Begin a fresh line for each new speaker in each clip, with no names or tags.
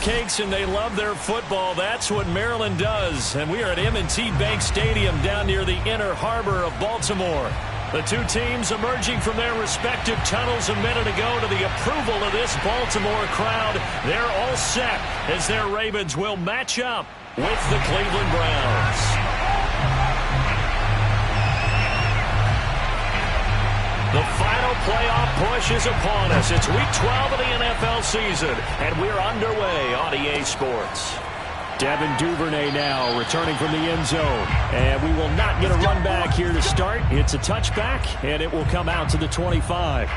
cupcakes and they love their football. That's what Maryland does. And we are at M&T Bank Stadium down near the Inner Harbor of Baltimore. The two teams emerging from their respective tunnels a minute ago to the approval of this Baltimore crowd. They're all set as their Ravens will match up with the Cleveland Browns. The final playoff push is upon us. It's week 12 of the NFL season, and we're underway on EA Sports. Devin Duvernay now returning from the end zone. And we will not get a run back here to start. It's a touchback, and it will come out to the 25.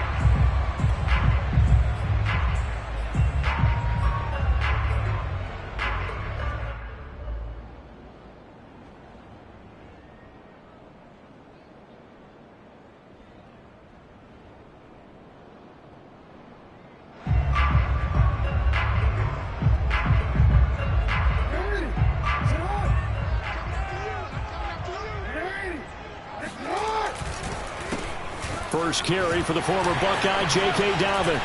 First carry for the former Buckeye, J.K. Dobbins.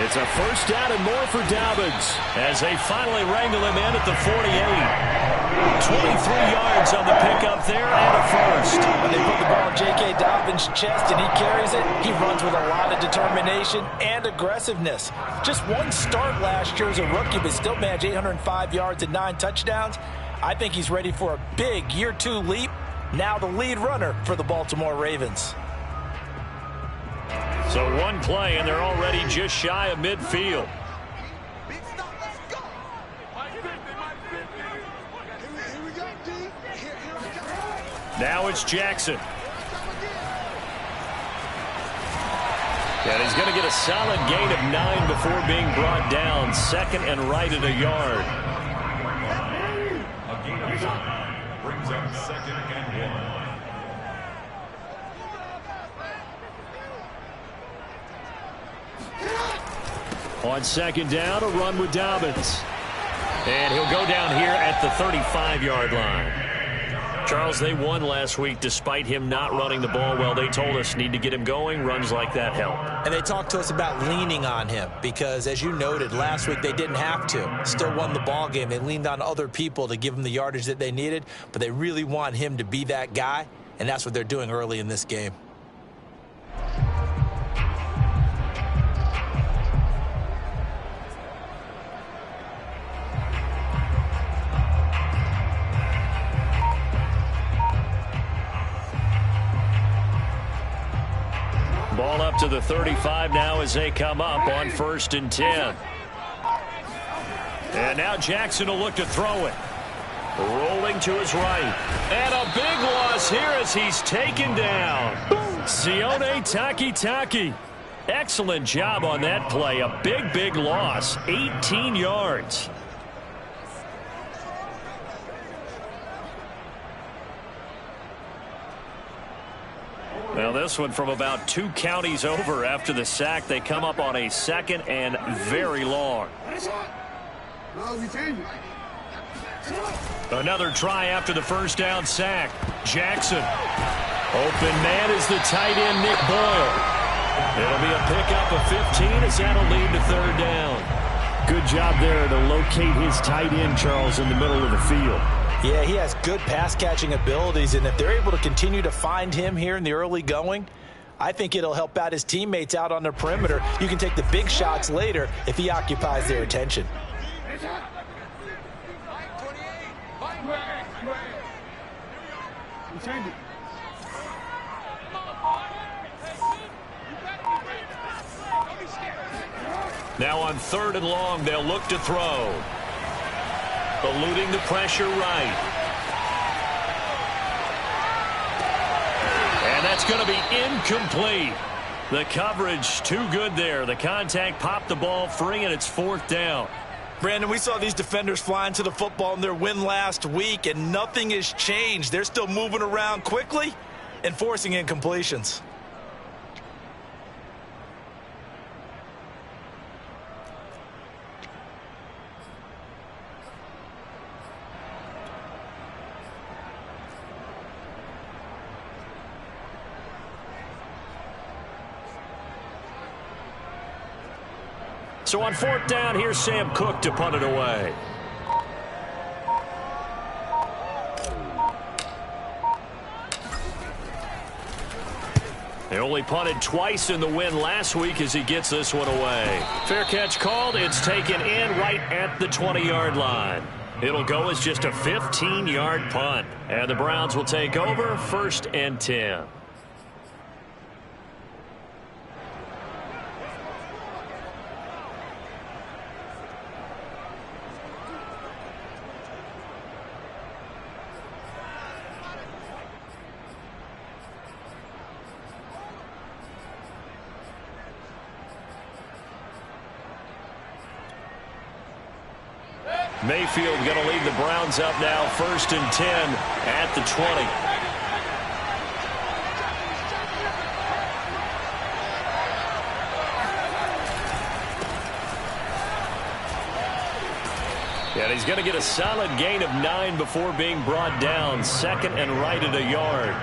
It's a first down and more for Dobbins as they finally wrangle him in at the 48. 23 yards on the pickup there and a first.
When they put the ball in J.K. Dobbins' chest and he carries it, he runs with a lot of determination and aggressiveness. Just one start last year as a rookie, but still managed 805 yards and 9 touchdowns. I think he's ready for a big year 2 leap. Now the lead runner for the Baltimore Ravens.
So one play, and they're already just shy of midfield. Now it's Jackson. And he's going to get a solid gain of 9 before being brought down. Second and right at a yard.
A gain of 9 brings up second and 1.
On second down, a run with Dobbins. And he'll go down here at the 35-yard line. Charles, they won last week despite him not running the ball well. They told us need to get him going. Runs like that help.
And they talked to us about leaning on him because, as you noted, last week they didn't have to. Still won the ball game. They leaned on other people to give them the yardage that they needed, but they really want him to be that guy, and that's what they're doing early in this game.
Ball up to the 35 now as they come up on 1st and 10. And now Jackson will look to throw it. Rolling to his right. And a big loss here as he's taken down. Sione Takitaki. Excellent job on that play. A big, big loss. 18 yards. Well, this one from about 2 counties over after the sack. They come up on a second and very long. Another try after the first down sack. Jackson. Open man is the tight end, Nick Boyle. It'll be a pickup of 15 as that'll lead to 3rd down. Good job there to locate his tight end, Charles, in the middle of the field.
Yeah, he has good pass-catching abilities, and if they're able to continue to find him here in the early going, I think it'll help out his teammates out on the perimeter. You can take the big shots later if he occupies their attention.
Now on 3rd and long, they'll look to throw. Eluding the pressure right. And that's going to be incomplete. The coverage too good there. The contact popped the ball free, and it's 4th down.
Brandon, we saw these defenders flying to the football in their win last week, and nothing has changed. They're still moving around quickly and forcing incompletions.
So on 4th down, here's Sam Cook to punt it away. They only punted twice in the win last week as he gets this one away. Fair catch called. It's taken in right at the 20-yard line. It'll go as just a 15-yard punt. And the Browns will take over 1st and 10. Mayfield going to lead the Browns up now, 1st and 10 at the 20. And he's going to get a solid gain of 9 before being brought down. 2nd and right at a yard.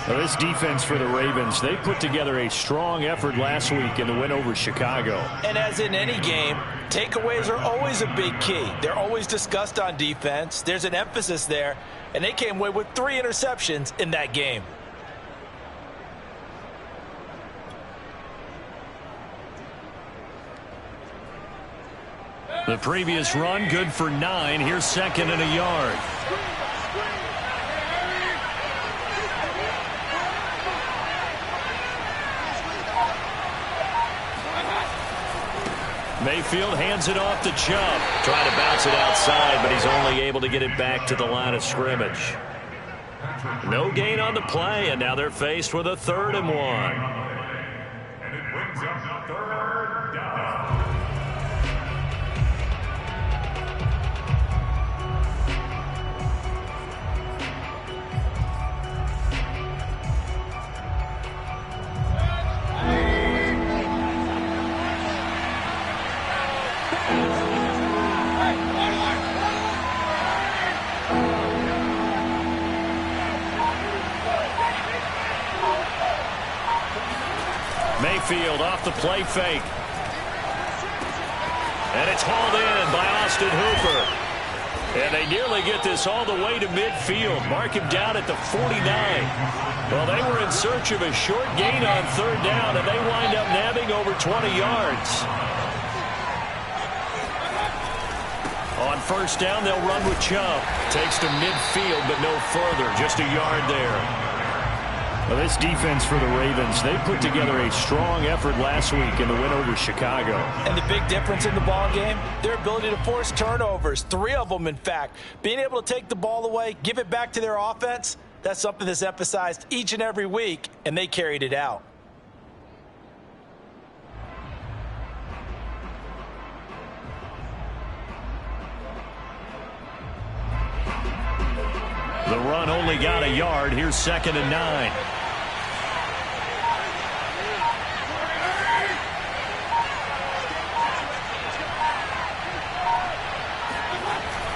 Well, this defense for the Ravens, they put together a strong effort last week in the win over Chicago.
And as in any game, takeaways are always a big key. They're always discussed on defense. There's an emphasis there, and they came away with 3 interceptions in that game.
The previous run, good for 9. Here's 2nd and a yard. Mayfield hands it off to Chubb. Trying to bounce it outside, but he's only able to get it back to the line of scrimmage. No gain on the play, and now they're faced with a 3rd and 1.
And it brings up 3rd down.
Mayfield off the play fake. And it's hauled in by Austin Hooper. And they nearly get this all the way to midfield. Mark him down at the 49. Well, they were in search of a short gain on 3rd down, and they wind up nabbing over 20 yards. On 1st down, they'll run with Chubb. Takes to midfield, but no further. Just a yard there.
Well, this defense for the Ravens, they put together a strong effort last week in the win over Chicago.
And the big difference in the ball game, their ability to force turnovers, 3 of them, in fact. Being able to take the ball away, give it back to their offense, that's something that's emphasized each and every week, and they carried it out.
The run only got a yard. Here's 2nd and 9.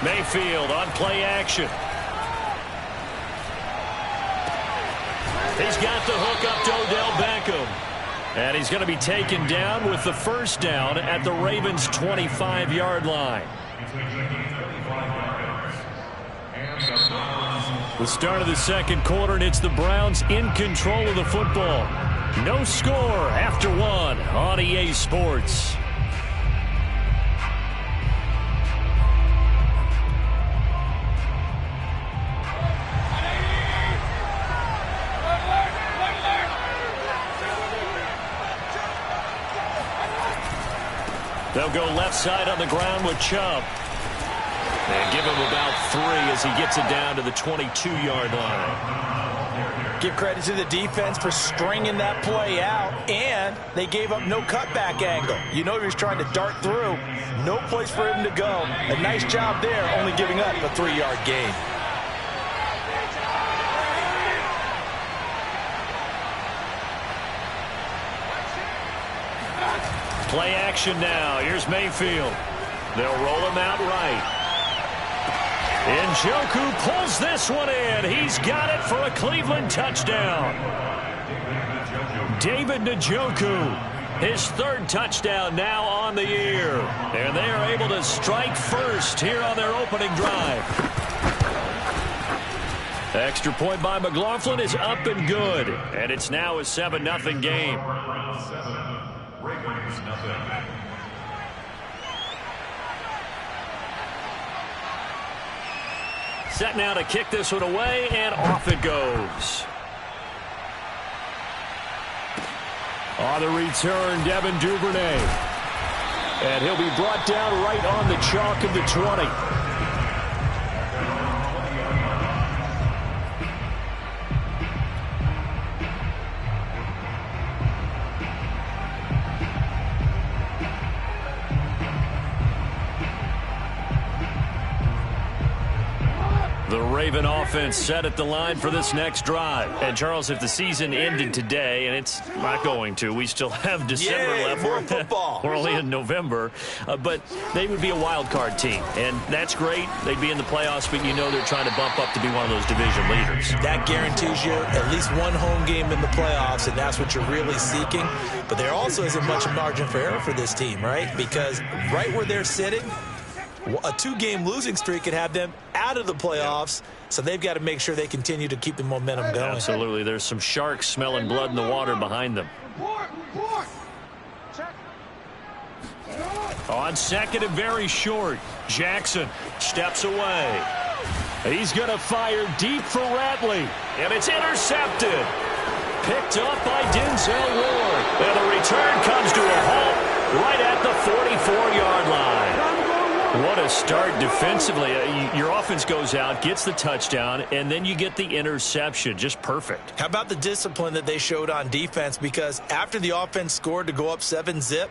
Mayfield on play action. He's got the hook up to Odell Beckham. And he's going to be taken down with the 1st down at the Ravens' 25-yard line. The start of the 2nd quarter, and it's the Browns in control of the football. No score after 1 on EA Sports. They'll go left side on the ground with Chubb. And give him about 3 as he gets it down to the 22-yard line.
Give credit to the defense for stringing that play out, and they gave up no cutback angle. You know he was trying to dart through. No place for him to go. A nice job there, only giving up a 3-yard gain.
Play action now. Here's Mayfield. They'll roll him out right. Njoku pulls this one in. He's got it for a Cleveland touchdown. David Njoku His third touchdown now on the year. And they are able to strike first here on their opening drive. Extra point by McLaughlin is up and good. And it's now a 7-0 game.
Ravens nothing.
Set now to kick this one away, and off it goes. On the return, Devin Duvernay. And he'll be brought down right on the chalk of the 20. The Raven offense set at the line for this next drive. And, Charles, if the season ended today, and it's not going to, we still have December left.
More football.
We're only in November. But they would be a wild card team. And that's great. They'd be in the playoffs, but you know they're trying to bump up to be one of those division leaders.
That guarantees you at least one home game in the playoffs, and that's what you're really seeking. But there also isn't much margin for error for this team, right? Because right where they're sitting, a 2-game losing streak could have them out of the playoffs, so they've got to make sure they continue to keep the momentum going.
Absolutely. There's some sharks smelling blood in the water behind them. On second and very short, Jackson steps away. He's going to fire deep for Ratley, and it's intercepted. Picked up by Denzel Ward. And the return comes to a halt right at the 44-yard line. What a start defensively. Your offense goes out, gets the touchdown, and then you get the interception. Just perfect.
How about the discipline that they showed on defense? Because after the offense scored to go up 7-zip,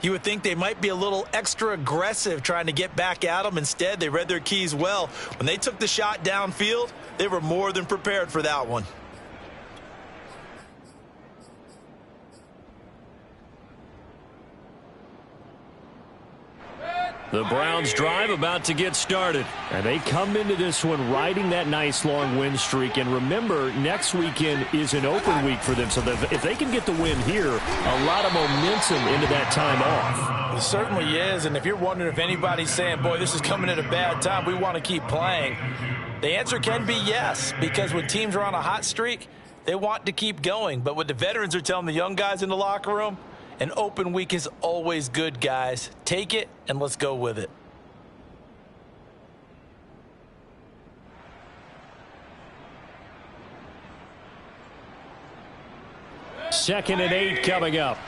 you would think they might be a little extra aggressive trying to get back at them. Instead, they read their keys well. When they took the shot downfield, they were more than prepared for that one.
The Browns drive about to get started. And they come into this one riding that nice long win streak. And remember, next weekend is an open week for them. So that if they can get the win here, a lot of momentum into that time off.
It certainly is. And if you're wondering if anybody's saying, boy, this is coming at a bad time, we want to keep playing, the answer can be yes. Because when teams are on a hot streak, they want to keep going. But what the veterans are telling the young guys in the locker room, an open week is always good, guys. Take it, and let's go with it.
Second and 8 coming up.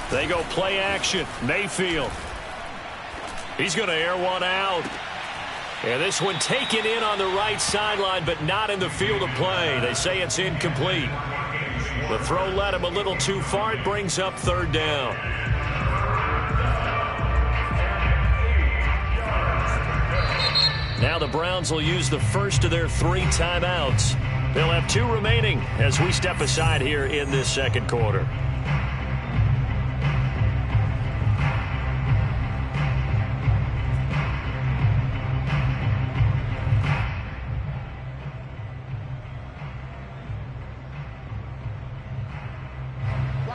They go play action. Mayfield. He's going to air one out. And this one taken in on the right sideline, but not in the field of play. They say it's incomplete. The throw led him a little too far. It brings up third down. Now the Browns will use the first of their 3 timeouts. They'll have 2 remaining as we step aside here in this second quarter.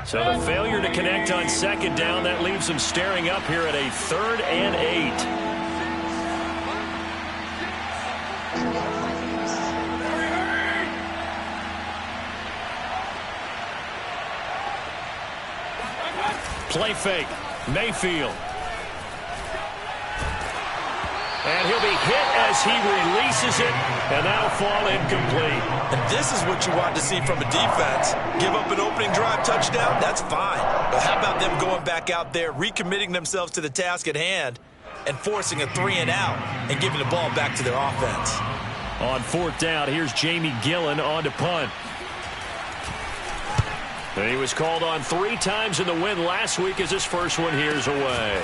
So the failure to connect on second down, that leaves them staring up here at a 3rd and 8. Play fake. Mayfield. And he'll be hit as he releases it, and that'll fall incomplete.
And this is what you want to see from a defense. Give up an opening drive touchdown, that's fine. But how about them going back out there, recommitting themselves to the task at hand, and forcing a 3 and out, and giving the ball back to their offense.
On 4th down, here's Jamie Gillen on to punt. And he was called on 3 times in the win last week as his first one here's away.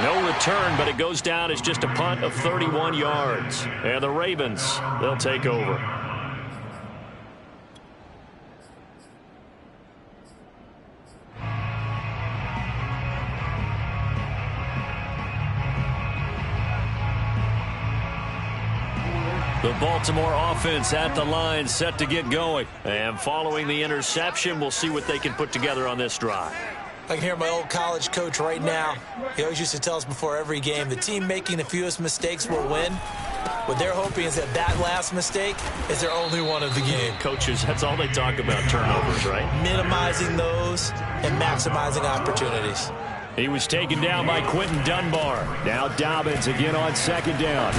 No return, but it goes down as just a punt of 31 yards. And the Ravens, they'll take over. The Baltimore offense at the line, set to get going. And following the interception, we'll see what they can put together on this drive.
I can hear my old college coach right now. He always used to tell us before every game, the team making the fewest mistakes will win. What they're hoping is that that last mistake is their only one of the game.
Coaches, that's all they talk about, turnovers, right?
Minimizing those and maximizing opportunities.
He was taken down by Quentin Dunbar. Now Dobbins again on second down.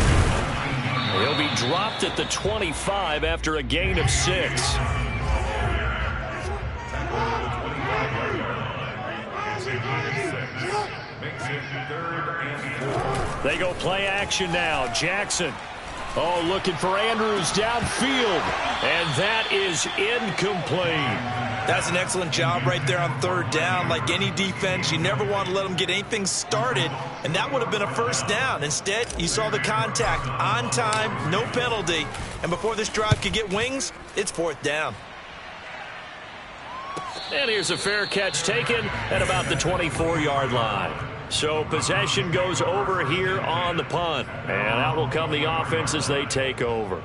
He'll be dropped at the 25 after a gain of 6.
They go play action now. Jackson. Oh, looking for Andrews downfield. And that is incomplete.
That's an excellent job right there on third down. Like any defense, you never want to let them get anything started, and that would have been a first down. Instead, you saw the contact on time, no penalty, and before this drive could get wings, it's fourth down.
And here's a fair catch taken at about the 24-yard line. So possession goes over here on the punt. And out will come the offense as they take over.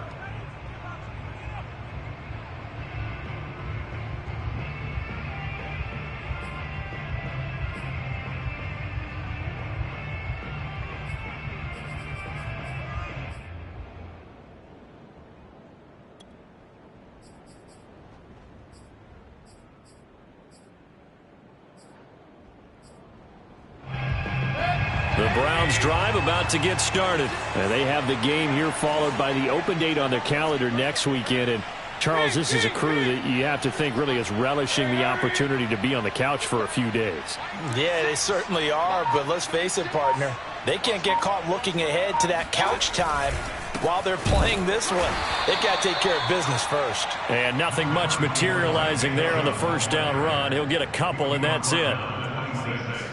The Browns drive about to get started.
And they have the game here followed by the open date on their calendar next weekend. And Charles, this is a crew that you have to think really is relishing the opportunity to be on the couch for a few days.
Yeah, they certainly are, but let's face it, partner. They can't get caught looking ahead to that couch time while they're playing this one. They've got to take care of business first.
And nothing much materializing there on the first down run. He'll get a couple, and that's it.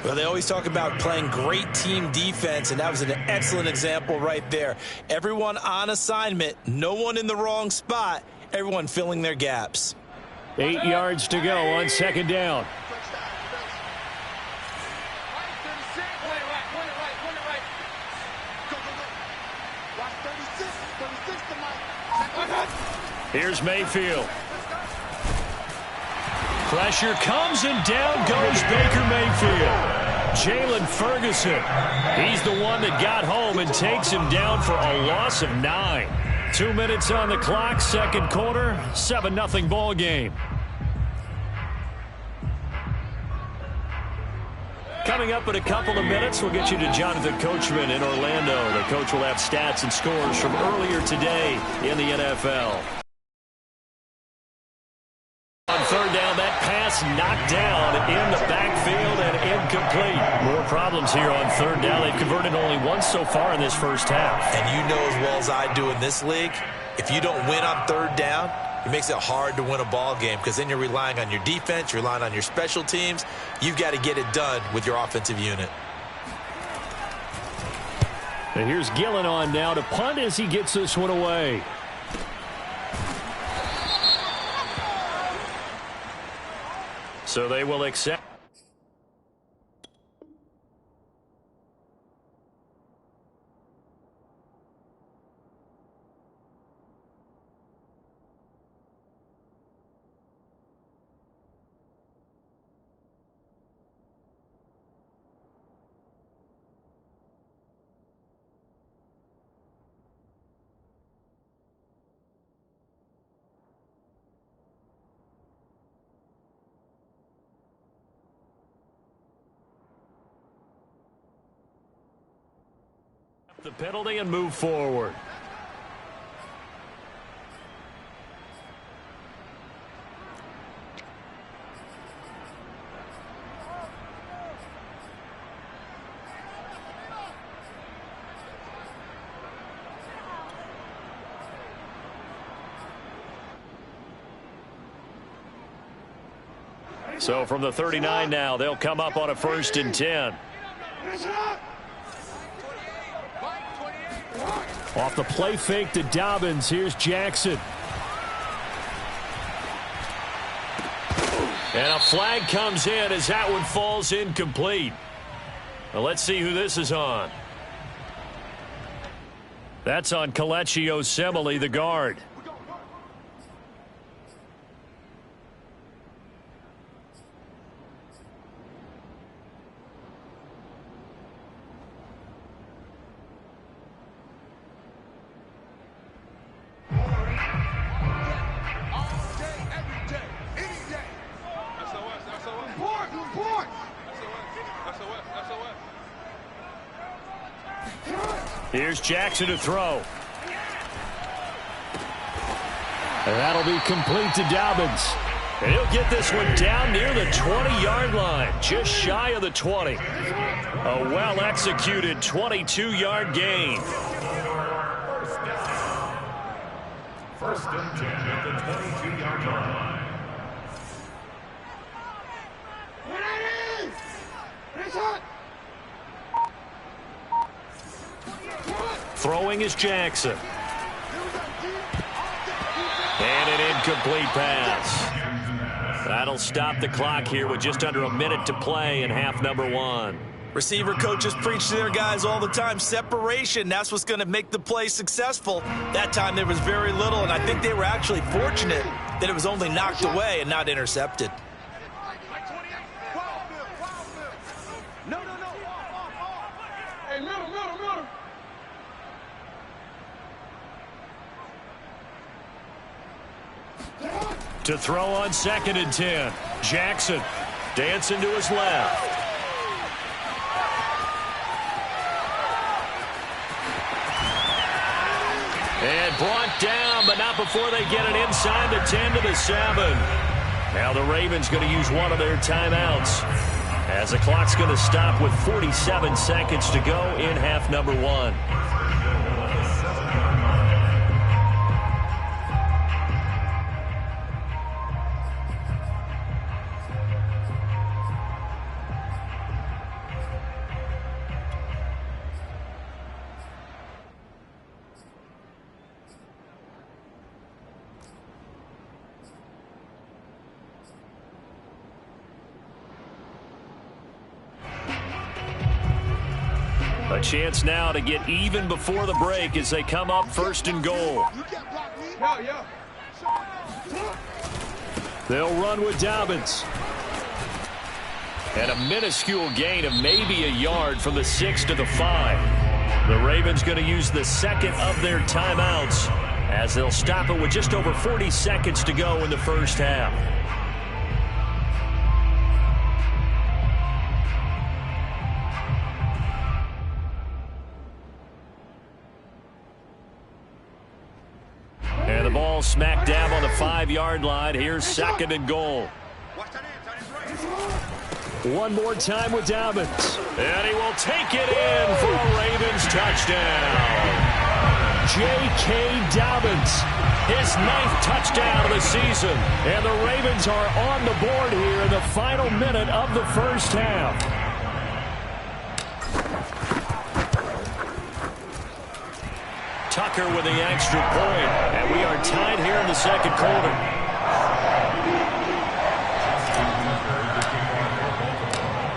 Well, they always talk about playing great team defense, and that was an excellent example right there. Everyone on assignment, no one in the wrong spot, everyone filling their gaps.
8 yards to go on second down.
Here's Mayfield. Pressure comes and down goes Baker Mayfield. Jalen Ferguson. He's the one that got home and takes him down for a loss of 9. 2 minutes on the clock, second quarter, 7-0 ball game. Coming up in a couple of minutes, we'll get you to Jonathan Coachman in Orlando. The coach will have stats and scores from earlier today in the NFL. On third down, that pass knocked down in the backfield and incomplete. More problems here on third down. They've converted only once so far in this first half.
And you know as well as I do in this league, if you don't win on third down, it makes it hard to win a ball game because then you're relying on your defense, you're relying on your special teams. You've got to get it done with your offensive unit.
And here's Gillen on now to punt as he gets this one away.
So they will accept. The penalty and move forward. So from the 39 now, they'll come up on a 1st and 10.
Off the play fake to Dobbins, here's Jackson.
And a flag comes in as that one falls incomplete. Well, let's see who this is on. That's on Kelechi Osemele, the guard. Here's Jackson to throw. And that'll be complete to Dobbins. And he'll get this one down near the 20-yard line, just shy of the 20. A well-executed 22-yard gain.
First and 10 at the 22-yard line.
Throwing is Jackson. And an incomplete pass. That'll stop the clock here with just under a minute to play in half number 1.
Receiver coaches preach to their guys all the time. Separation, that's what's going to make the play successful. That time there was very little, and I think they were actually fortunate that it was only knocked away and not intercepted.
To throw on 2nd and 10. Jackson dancing to his left. And brought down, but not before they get it inside the 10 to the 7. Now the Ravens going to use one of their timeouts, as the clock's going to stop with 47 seconds to go in half number 1. A chance now to get even before the break as they come up 1st and goal. They'll run with Dobbins. And a minuscule gain of maybe a yard from the 6 to the 5. The Ravens going to use the 2nd of their timeouts as they'll stop it with just over 40 seconds to go in the first half. And the ball smack dab on the 5-yard line. Here's 2nd and goal. One more time with Dobbins. And he will take it in for a Ravens touchdown. J.K. Dobbins, his 9th touchdown of the season. And the Ravens are on the board here in the final minute of the first half. Tucker with the extra point, and we are tied here in the 2nd quarter.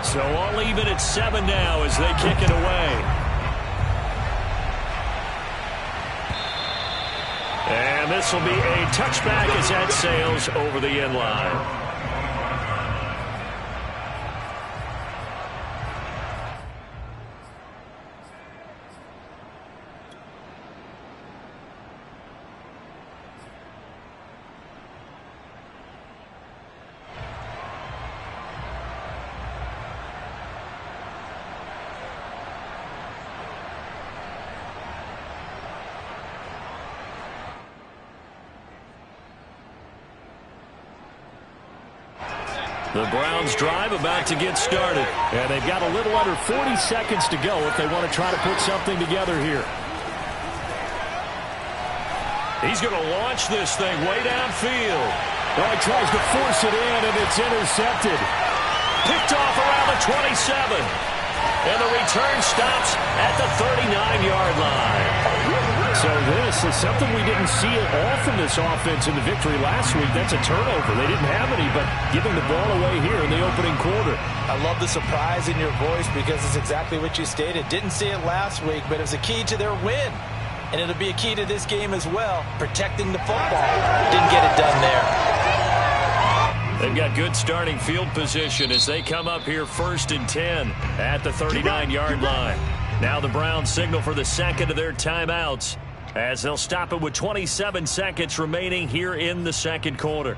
So all even at 7 now as they kick it away. And this will be a touchback as that sails over the end line. The Browns drive about to get started. And they've got a little under 40 seconds to go if they want to try to put something together here. He's going to launch this thing way downfield. Well, he tries to force it in, and it's intercepted. Picked off around the 27. And the return stops at the 39-yard line. So this is something we didn't see all from this offense in the victory last week. That's a turnover. They didn't have any, but giving the ball away here in the opening quarter.
I love the surprise in your voice because it's exactly what you stated. Didn't see it last week, but it was a key to their win. And it'll be a key to this game as well, protecting the football. Didn't get it done there.
They've got good starting field position as they come up here 1st and 10 at the 39-yard line. Now the Browns signal for the second of their timeouts as they'll stop it with 27 seconds remaining here in the second quarter.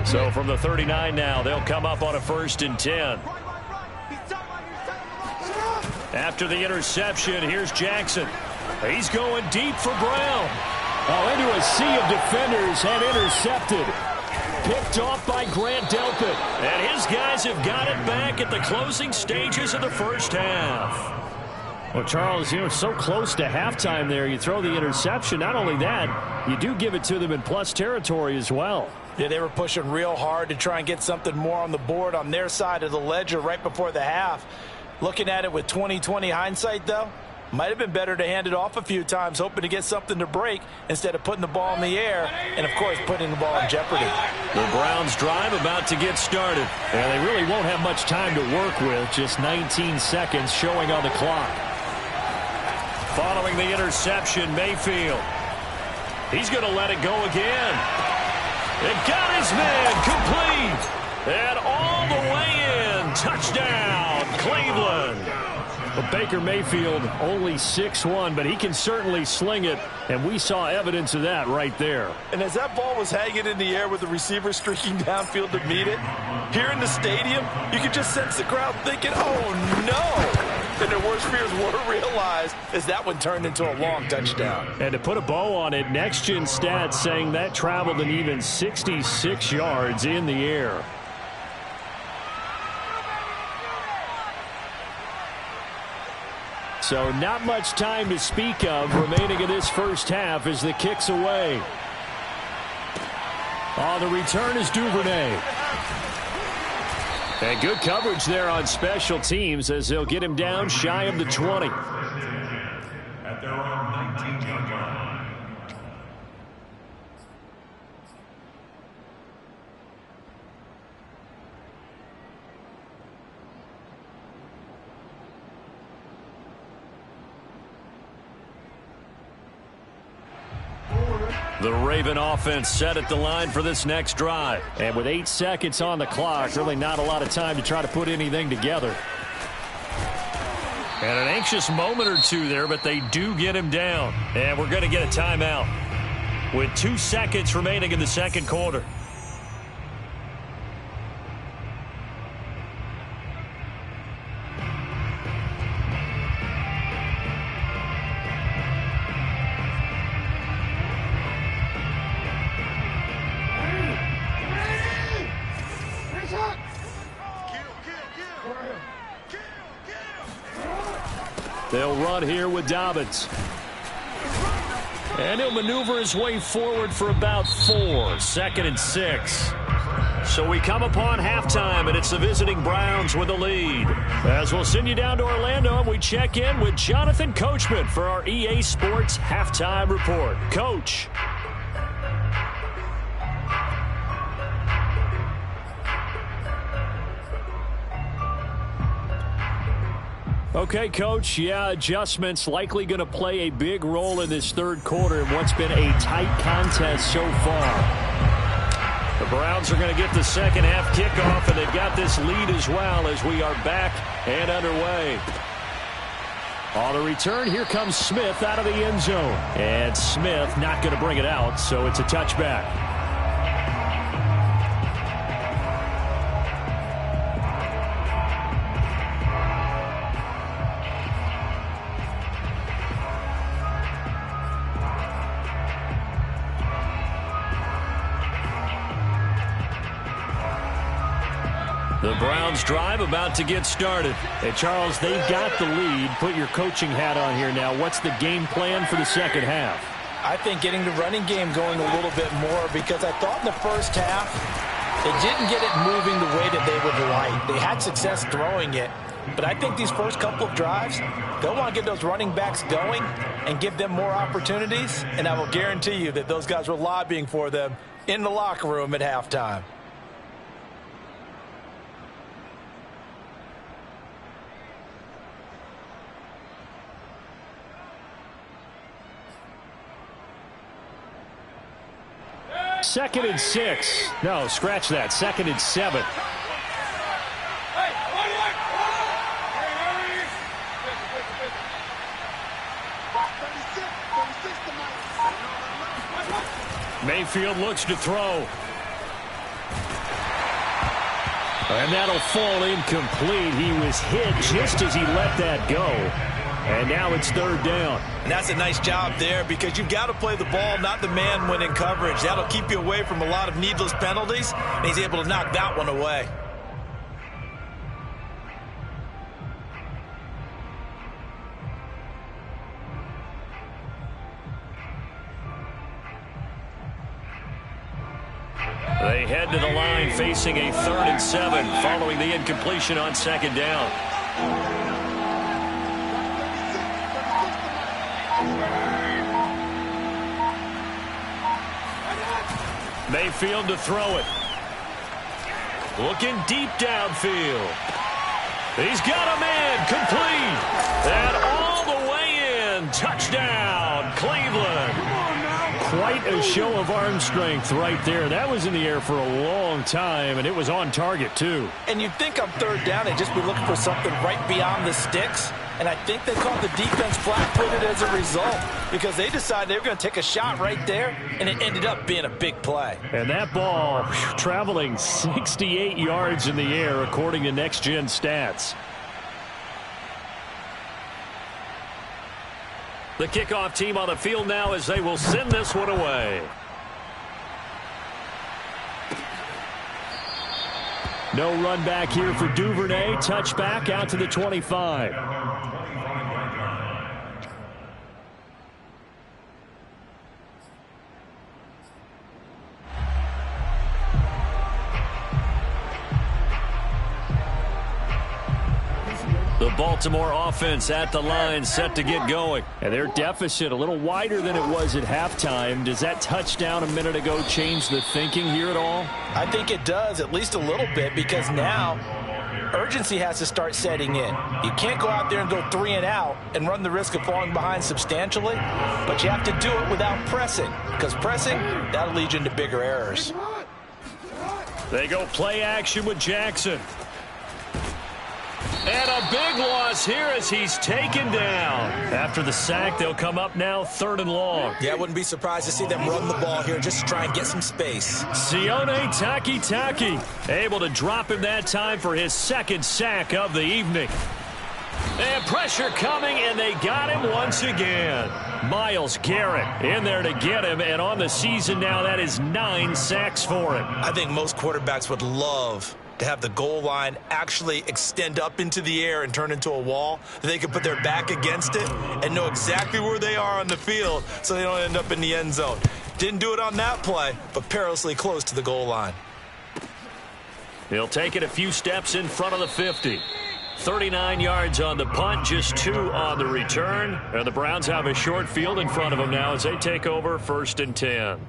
So from the 39 now, they'll come up on a 1st and 10. After the interception, here's Jackson. He's going deep for Brown.
Oh, into a sea of defenders and intercepted. Picked off by Grant Delpit.
And his guys have got it back at the closing stages of the first half.
Well, Charles, so close to halftime there. You throw the interception. Not only that, you do give it to them in plus territory as well.
Yeah, they were pushing real hard to try and get something more on the board on their side of the ledger right before the half. Looking at it with 20/20 hindsight, though, might have been better to hand it off a few times, hoping to get something to break instead of putting the ball in the air and, of course, putting the ball in jeopardy.
The Browns drive about to get started.
Yeah, they really won't have much time to work with, just 19 seconds showing on the clock.
Following the interception, Mayfield. He's going to let it go again. It got his man complete. And all the way in. Touchdown, Cleveland.
But Baker Mayfield only 6'1", but he can certainly sling it, and we saw evidence of that right there.
And as that ball was hanging in the air with the receiver streaking downfield to meet it, here in the stadium, you could just sense the crowd thinking, oh, no. And their worst fears were realized as that one turned into a long touchdown.
And to put a bow on it, Next Gen Stats saying that traveled an even 66 yards in the air. So not much time to speak of remaining in this first half as the kick's away. On the return is Duvernay. And good coverage there on special teams as they'll get him down shy of the 20.
At their own 19-yard line.
The Raven offense set at the line for this next drive.
And with 8 seconds on the clock, really not a lot of time to try to put anything together.
And an anxious moment or two there, but they do get him down. And we're going to get a timeout with 2 seconds remaining in the second quarter.
They'll run here with Dobbins.
And he'll maneuver his way forward for about 4. 2nd and 6. So we come upon halftime, and it's the visiting Browns with the lead. As we'll send you down to Orlando, and we check in with Jonathan Coachman for our EA Sports Halftime Report. Coach.
Okay, Coach, yeah, adjustments likely going to play a big role in this third quarter in what's been a tight contest so far.
The Browns are going to get the second half kickoff, and they've got this lead as well as we are back and underway.
On the return, here comes Smith out of the end zone. And Smith not going to bring it out, so it's a touchback.
The Browns drive about to get started.
Hey, Charles, they've got the lead. Put your coaching hat on here now. What's the game plan for the second half?
I think getting the running game going a little bit more, because I thought in the first half they didn't get it moving the way that they would like. They had success throwing it, but I think these first couple of drives, they'll want to get those running backs going and give them more opportunities, and I will guarantee you that those guys were lobbying for them in the locker room at halftime.
Second and 6. No, scratch that. Second and 7. Mayfield looks to throw. And that'll fall incomplete. He was hit just as he let that go. And now it's third down.
And that's a nice job there because you've got to play the ball, not the man when in coverage. That'll keep you away from a lot of needless penalties, and he's able to knock that one away.
They head to the line facing a 3rd and 7 following the incompletion on 2nd down. Mayfield to throw it. Looking deep downfield. He's got a man complete. And all the way in. Touchdown, Cleveland. Quite a show of arm strength right there. That was in the air for a long time, and it was on target, too.
And you'd think on 3rd down they'd just be looking for something right beyond the sticks. And I think they called the defense flat-footed as a result because they decided they were going to take a shot right there, and it ended up being a big play.
And that ball traveling 68 yards in the air, according to Next Gen Stats.
The kickoff team on the field now as they will send this one away.
No run back here for Duvernay. Touchback out to the 25.
The Baltimore offense at the line, set to get going.
And their deficit a little wider than it was at halftime. Does that touchdown a minute ago change the thinking here at all?
I think it does, at least a little bit, because now urgency has to start setting in. You can't go out there and go 3 and out and run the risk of falling behind substantially, but you have to do it without pressing, because pressing, that'll lead you into bigger errors.
They go play action with Jackson. And a big loss here as he's taken down. After the sack, they'll come up now 3rd and long.
Yeah, I wouldn't be surprised to see them run the ball here just to try and get some space.
Sione Takitaki able to drop him that time for his 2nd sack of the evening. And pressure coming, and they got him once again. Myles Garrett in there to get him, and on the season now, that is 9 sacks for him.
I think most quarterbacks would love to have the goal line actually extend up into the air and turn into a wall. They can put their back against it and know exactly where they are on the field so they don't end up in the end zone. Didn't do it on that play, but perilously close to the goal line.
He'll take it a few steps in front of the 50. 39 yards on the punt, just 2 on the return. And the Browns have a short field in front of them now as they take over 1st and 10.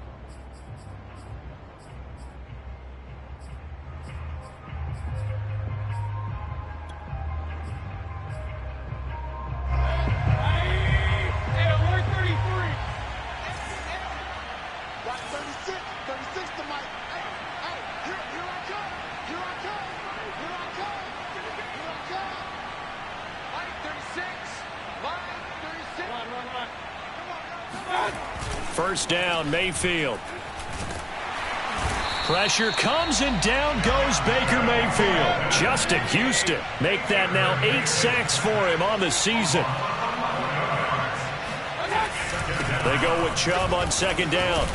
First down, Mayfield. Pressure comes and down goes Baker Mayfield. Justin Houston make that now 8 sacks for him on the season. They go with Chubb on 2nd down.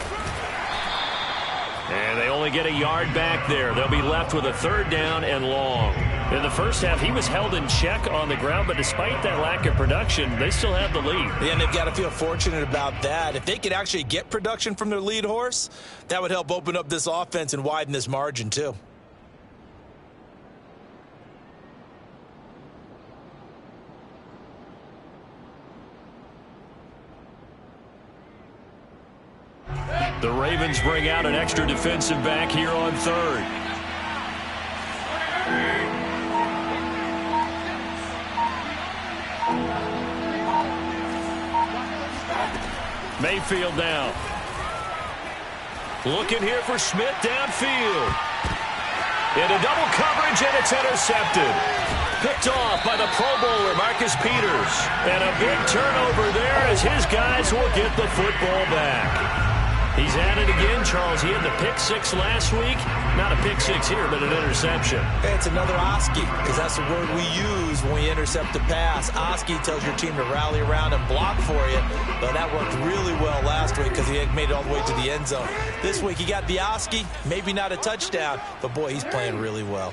And they only get a yard back there. They'll be left with a 3rd down and long. In the first half, he was held in check on the ground, but despite that lack of production, they still have the lead.
Yeah, and they've got to feel fortunate about that. If they could actually get production from their lead horse, that would help open up this offense and widen this margin, too.
The Ravens bring out an extra defensive back here on third. Mayfield down. Looking here for Smith downfield. Into double coverage, and it's intercepted. Picked off by the Pro Bowler, Marcus Peters. And a big turnover there as his guys will get the football back. He's at it again, Charles. He had the pick six last week. Not a pick six here, but an interception.
Hey, it's another Oski, because that's the word we use when we intercept a pass. Oski tells your team to rally around and block for you. But that worked really well last week because he had made it all the way to the end zone. This week he got the Oski, maybe not a touchdown, but boy, he's playing really well.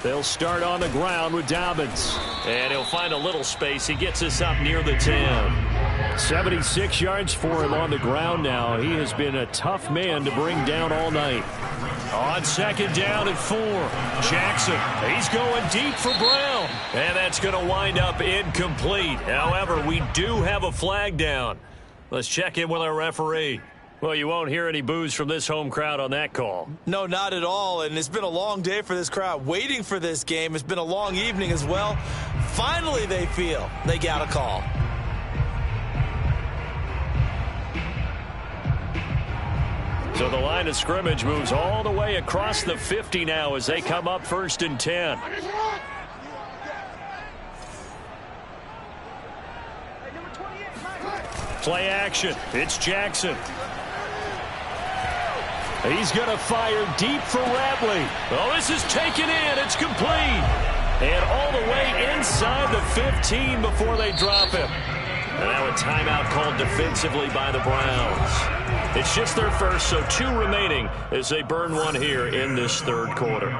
They'll start on the ground with Dobbins. And he'll find a little space. He gets us up near the 10. 76 yards for him on the ground now. He has been a tough man to bring down all night. On second down and 4. Jackson, he's going deep for Brown. And that's going to wind up incomplete. However, we do have a flag down. Let's check in with our referee. Well, you won't hear any boos from this home crowd on that call.
No, not at all. And it's been a long day for this crowd waiting for this game. It's been a long evening as well. Finally, they feel they got a call.
So the line of scrimmage moves all the way across the 50 now as they come up 1st and 10. Play action. It's Jackson. He's going to fire deep for Ratley. Oh, this is taken in. It's complete. And all the way inside the 15 before they drop him. And now a timeout called defensively by the Browns. It's just their first, so 2 remaining as they burn one here in this third quarter.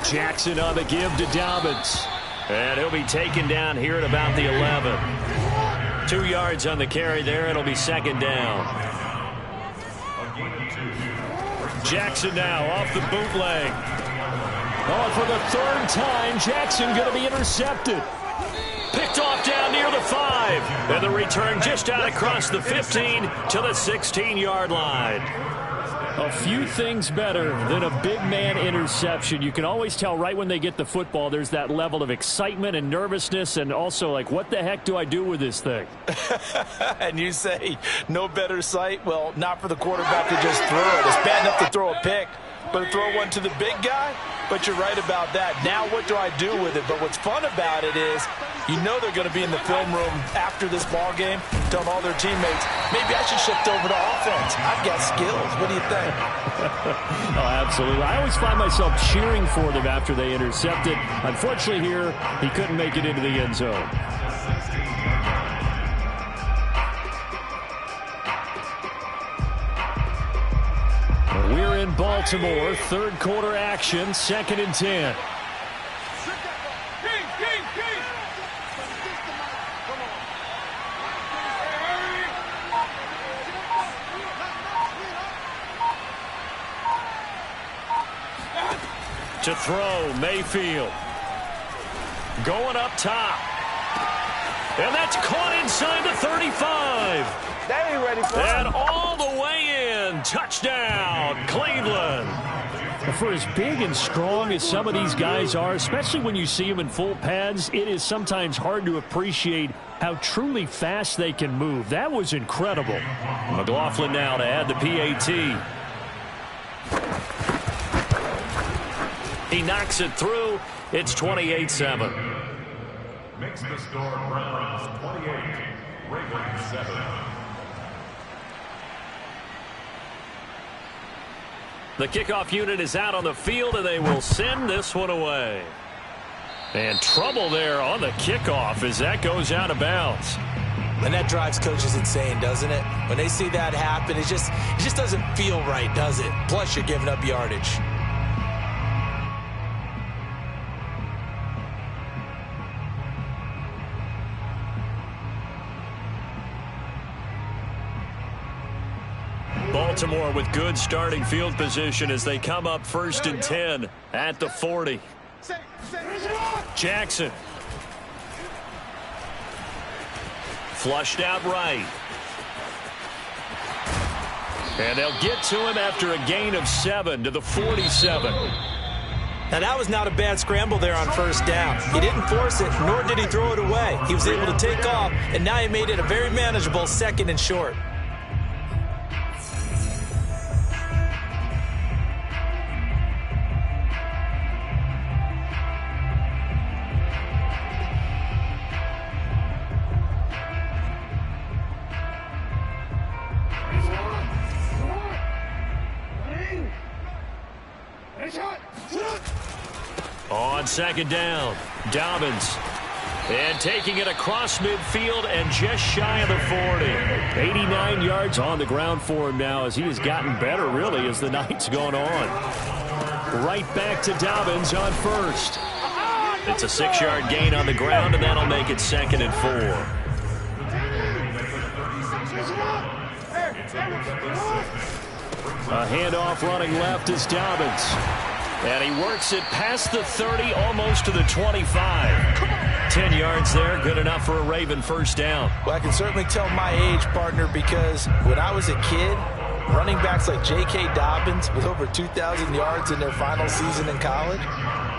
Jackson on the give to Dobbins. And he'll be taken down here at about the 11. 2 yards on the carry there. It'll be second down. Jackson now off the bootleg. Oh, for the 3rd time, Jackson going to be intercepted. Picked off down near the 5. And the return just out across the 15 to the 16-yard line. A few things better than a big man interception. You can always tell right when they get the football, there's that level of excitement and nervousness, and also like, what the heck do I do with this thing?
And you say no better sight? Well, not for the quarterback to just throw it. It's bad enough to throw a pick, but to throw one to the big guy? But you're right about that. Now what do I do with it? But what's fun about it is you know they're going to be in the film room after this ball game telling all their teammates, maybe I should shift over to offense. I've got skills. What do you think?
Oh, absolutely. I always find myself cheering for them after they intercept it. Unfortunately here, he couldn't make it into the end zone. We're in Baltimore, third quarter action, 2nd and 10. To throw, Mayfield. Going up top. And that's caught inside the 35.
They ain't ready for it.
And all the way in. Touchdown, Cleveland. For as big and strong as some of these guys are, especially when you see them in full pads, it is sometimes hard to appreciate how truly fast they can move. That was incredible. McLaughlin now to add the PAT. He knocks it through. It's 28-7.
Makes the score Browns 28, Ravens 7.
The kickoff unit is out on the field, and they will send this one away. And trouble there on the kickoff as that goes out of bounds.
And that drives coaches insane, doesn't it? When they see that happen, it just doesn't feel right, does it? Plus, you're giving up yardage.
Baltimore with good starting field position as they come up 1st and 10 at the 40. Jackson. Flushed out right. And they'll get to him after a gain of 7 to the 47.
Now, that was not a bad scramble there on 1st down. He didn't force it, nor did he throw it away. He was able to take off, and now he made it a very manageable 2nd and short.
On 2nd down, Dobbins. And taking it across midfield and just shy of the 40.
89 yards on the ground for him now as he has gotten better, really, as the night's gone on. Right back to Dobbins on 1st.
It's a 6-yard gain on the ground, and that'll make it 2nd and 4.
A handoff running left is Dobbins.
And he works it past the 30, almost to the 25. 10 yards there, good enough for a Raven 1st down.
Well, I can certainly tell my age, partner, because when I was a kid, running backs like J.K. Dobbins with over 2,000 yards in their final season in college,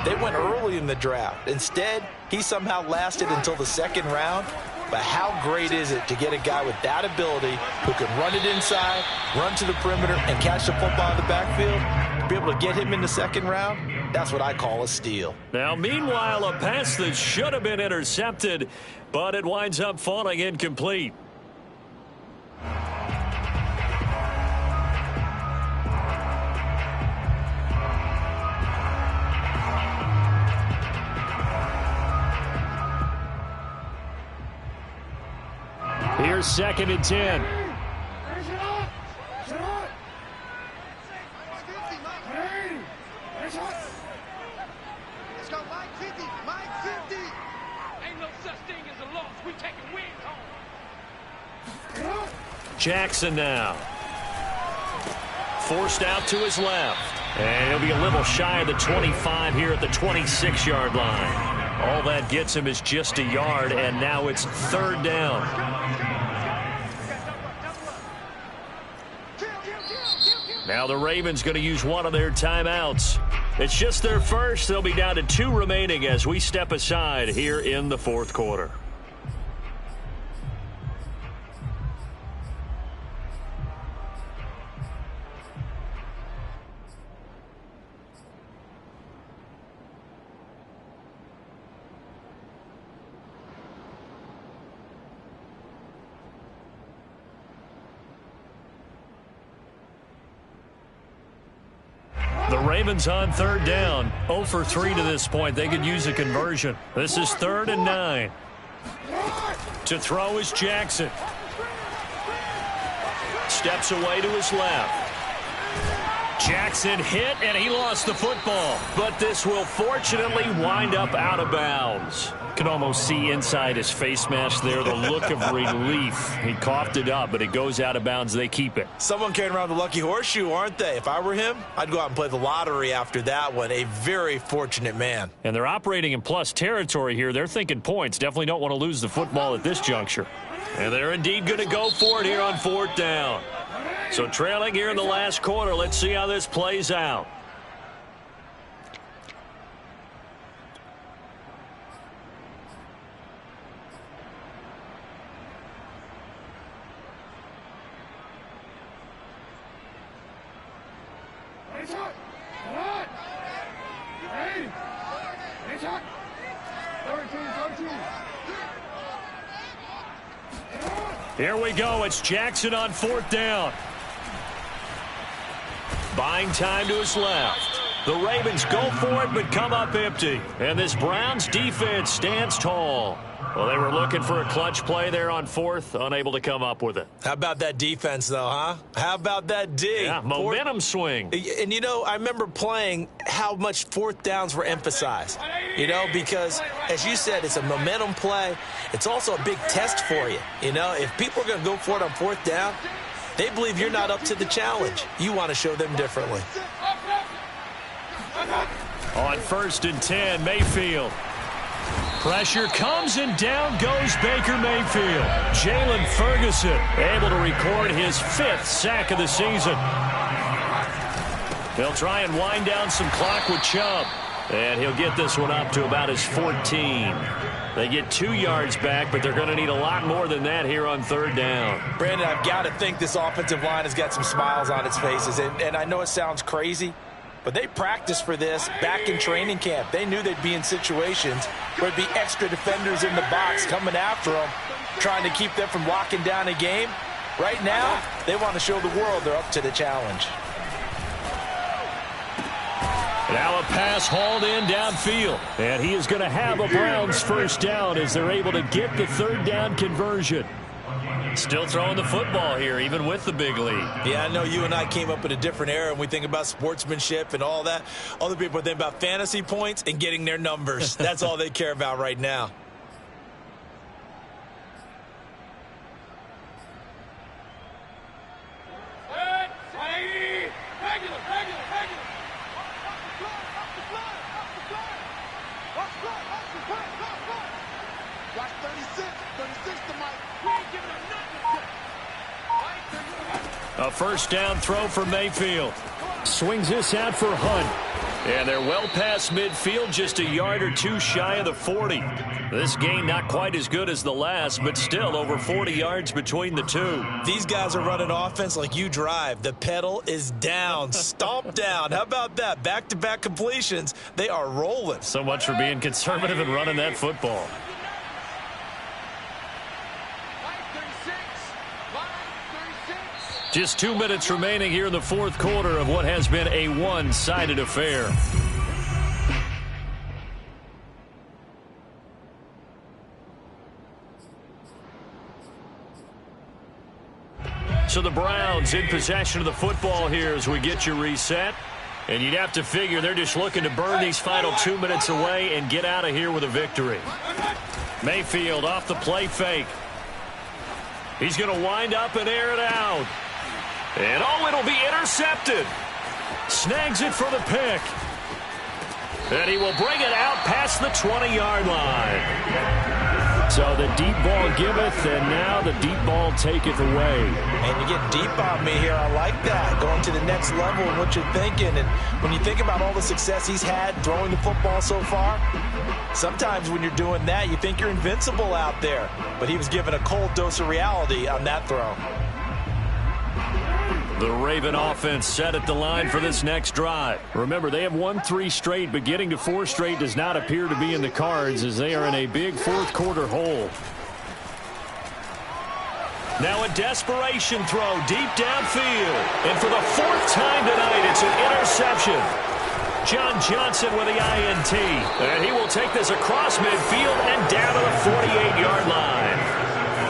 they went early in the draft. Instead, he somehow lasted until the 2nd round. But how great is it to get a guy with that ability who can run it inside, run to the perimeter, and catch the football in the backfield? To be able to get him in the 2nd round, that's what I call a steal.
Now, meanwhile, a pass that should have been intercepted, but it winds up falling incomplete.
Here's 2nd and 10.
Jackson now. Forced out to his left. And he'll be a little shy of the 25 here at the 26-yard line. All that gets him is just a yard, and now it's 3rd down. Now the Ravens going to use one of their timeouts. It's just their first. They'll be down to 2 remaining as we step aside here in the 4th quarter. The Ravens on 3rd down. 0 for 3 to this point. They could use a conversion. This is 3rd and 9. To throw is Jackson. Steps away to his left. Jackson hit, and he lost the football. But this will fortunately wind up out of bounds. Can almost see inside his face mask there the look of relief. He coughed it up, but it goes out of bounds. They keep it.
Someone carrying around the lucky horseshoe, aren't they? If I were him, I'd go out and play the lottery after that one. A very fortunate man.
And they're operating in plus territory here. They're thinking points. Definitely don't want to lose the football at this juncture. And they're indeed going to go for it here on 4th down. So trailing here in the last quarter. Let's see how this plays out. Here we go. It's Jackson on 4th down. Buying time to his left. The Ravens go for it but come up empty. And this Browns defense stands tall.
Well, they were looking for a clutch play there on fourth, unable to come up with it.
How about that defense, though, huh? How about that D?
Yeah, momentum swing.
And, you know, I remember playing how much fourth downs were emphasized, you know, because, as you said, it's a momentum play. It's also a big test for you. You know, if people are going to go for it on fourth down, they believe you're not up to the challenge. You want to show them differently.
On 1st and 10, Mayfield. Pressure comes and down goes Baker Mayfield. Jalen Ferguson able to record his 5th sack of the season. They'll try and wind down some clock with Chubb. And he'll get this one up to about his 14. They get 2 yards back, but they're going to need a lot more than that here on 3rd down.
Brandon, I've got to think this offensive line has got some smiles on its faces. And I know it sounds crazy, but they practiced for this back in training camp. They knew they'd be in situations where there'd be extra defenders in the box coming after them, trying to keep them from locking down a game. Right now, they want to show the world they're up to the challenge.
Now a pass hauled in downfield. And he is going to have a Browns 1st down as they're able to get the 3rd down conversion.
Still throwing the football here, even with the big lead.
Yeah, I know you and I came up in a different era, and we think about sportsmanship and all that. Other people think about fantasy points and getting their numbers. That's all they care about right now.
A 1st down throw for Mayfield. Swings this out for Hunt.
And they're well past midfield, just a yard or 2 shy of the 40. This gain not quite as good as the last, but still over 40 yards between the two.
These guys are running offense like you drive. The pedal is down, stomp down. How about that? Back-to-back completions. They are rolling.
So much for being conservative and running that football.
Just 2 minutes remaining here in the 4th quarter of what has been a one-sided affair. So the Browns in possession of the football here as we get you reset. And you'd have to figure they're just looking to burn these final 2 minutes away and get out of here with a victory. Mayfield off the play fake. He's going to wind up and air it out. And oh, it'll be intercepted. Snags it for the pick. And he will bring it out past the 20-yard line. So the deep ball giveth, and now the deep ball taketh away.
And you get deep on me here. I like that. Going to the next level and what you're thinking. And when you think about all the success he's had throwing the football so far, sometimes when you're doing that, you think you're invincible out there. But he was given a cold dose of reality on that throw.
The Raven offense set at the line for this next drive. Remember, they have won 3 straight, but getting to 4 straight does not appear to be in the cards as they are in a big 4th quarter hole. Now a desperation throw deep downfield. And for the 4th time tonight, it's an interception. John Johnson with the INT. And he will take this across midfield and down to the 48-yard line.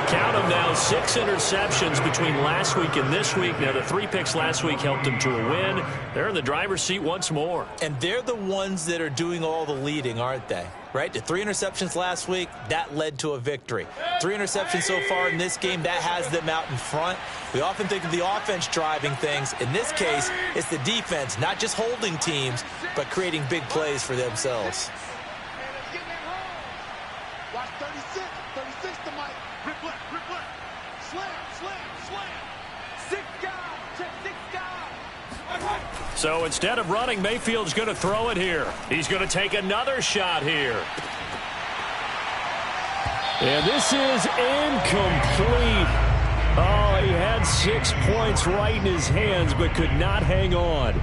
Count them now, 6 interceptions between last week and this week. Now, the 3 picks last week helped them to a win. They're in the driver's seat once more.
And they're the ones that are doing all the leading, aren't they? Right? The 3 interceptions last week, that led to a victory. 3 interceptions so far in this game, that has them out in front. We often think of the offense driving things. In this case, it's the defense, not just holding teams, but creating big plays for themselves.
Watch 36 to Mike. Rip left. Slam. 6 guys. Check 6 guys.
So instead of running, Mayfield's going to throw it here. He's going to take another shot here. And this is incomplete. Oh, he had 6 points right in his hands, but could not hang on.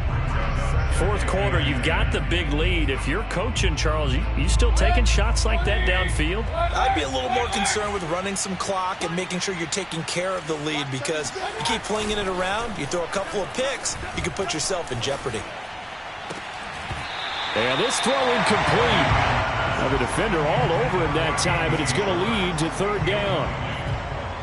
4th quarter, you've got the big lead. If you're coaching, Charles, you still taking shots like that downfield?
I'd be a little more concerned with running some clock and making sure you're taking care of the lead, because you keep flinging it around, you throw a couple of picks, you can put yourself in jeopardy.
And this throw incomplete.
Now the defender all over him that time, but it's going to lead to third down.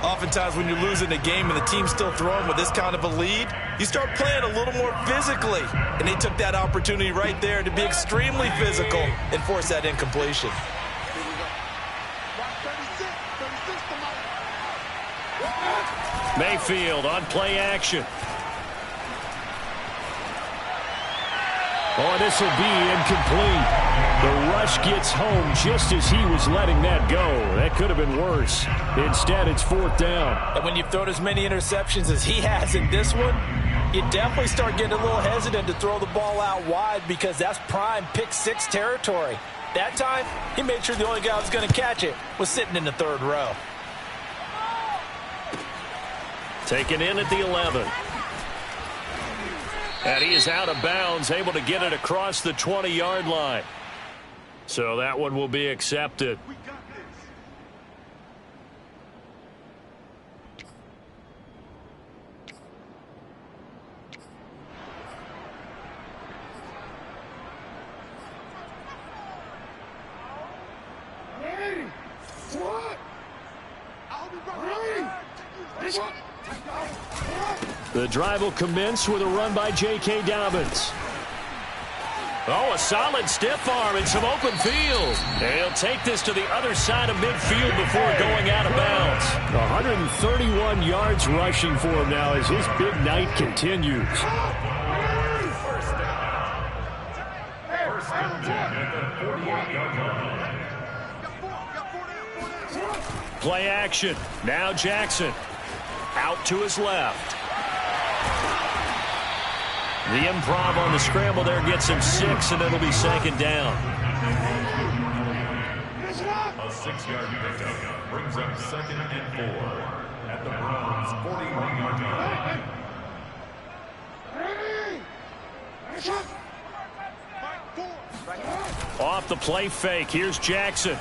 Oftentimes when you're losing a game and the team's still throwing with this kind of a lead, you start playing a little more physically. And they took that opportunity right there to be extremely physical and force that incompletion.
Mayfield on play action. Oh, this will be incomplete. The rush gets home just as he was letting that go. That could have been worse. Instead, it's fourth down.
And when you've thrown as many interceptions as he has in this one, you definitely start getting a little hesitant to throw the ball out wide because that's prime pick six territory. That time, he made sure the only guy who was going to catch it was sitting in the third row.
Taken in at the 11. And he is out of bounds, able to get it across the 20-yard line. So that one will be accepted. The drive will commence with a run by J.K. Dobbins. Oh, a solid stiff arm and some open field. And he'll take this to the other side of midfield before going out of bounds. 131 yards rushing for him now as his big night continues.
First and 10 at the 48-yard line.
Play action. Now Jackson. Out to his left. The improv on the scramble there gets him 6, and it'll be second down.
A 6-yard pickup brings up second and 4 at the Browns' 41-yard line.
Off the play fake, here's Jackson.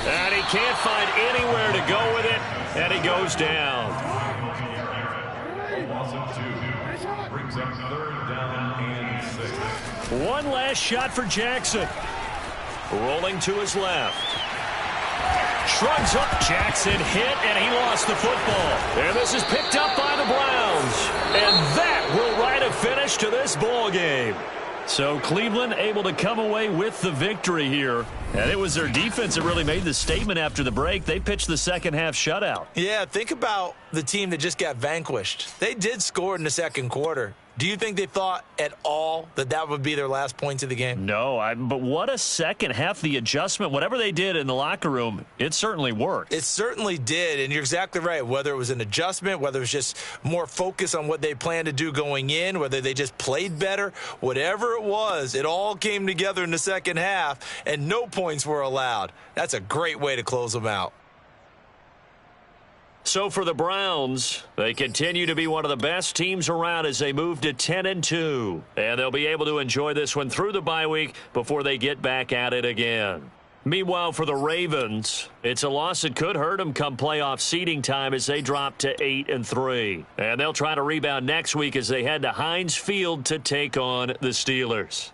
And he can't find anywhere to go with it, and he goes down.
A loss of 2 brings up third down and 6.
One last shot for Jackson. Rolling to his left. Shrugs up. Jackson hit, and he lost the football. And this is picked up by the Browns. And that will write a finish to this ball game. So Cleveland able to come away with the victory here. And it was their defense that really made the statement after the break. They pitched the second half shutout.
Yeah, think about the team that just got vanquished. They did score in the second quarter. Do you think they thought at all that that would be their last points of the game?
No, but what a second half. The adjustment, whatever they did in the locker room, it certainly worked.
It certainly did, and you're exactly right. Whether it was an adjustment, whether it was just more focus on what they planned to do going in, whether they just played better, whatever it was, it all came together in the second half, and no points were allowed. That's a great way to close them out.
So for the Browns, they continue to be one of the best teams around as they move to 10-2. And they'll be able to enjoy this one through the bye week before they get back at it again. Meanwhile, for the Ravens, it's a loss that could hurt them come playoff seeding time as they drop to 8-3. And they'll try to rebound next week as they head to Heinz Field to take on the Steelers.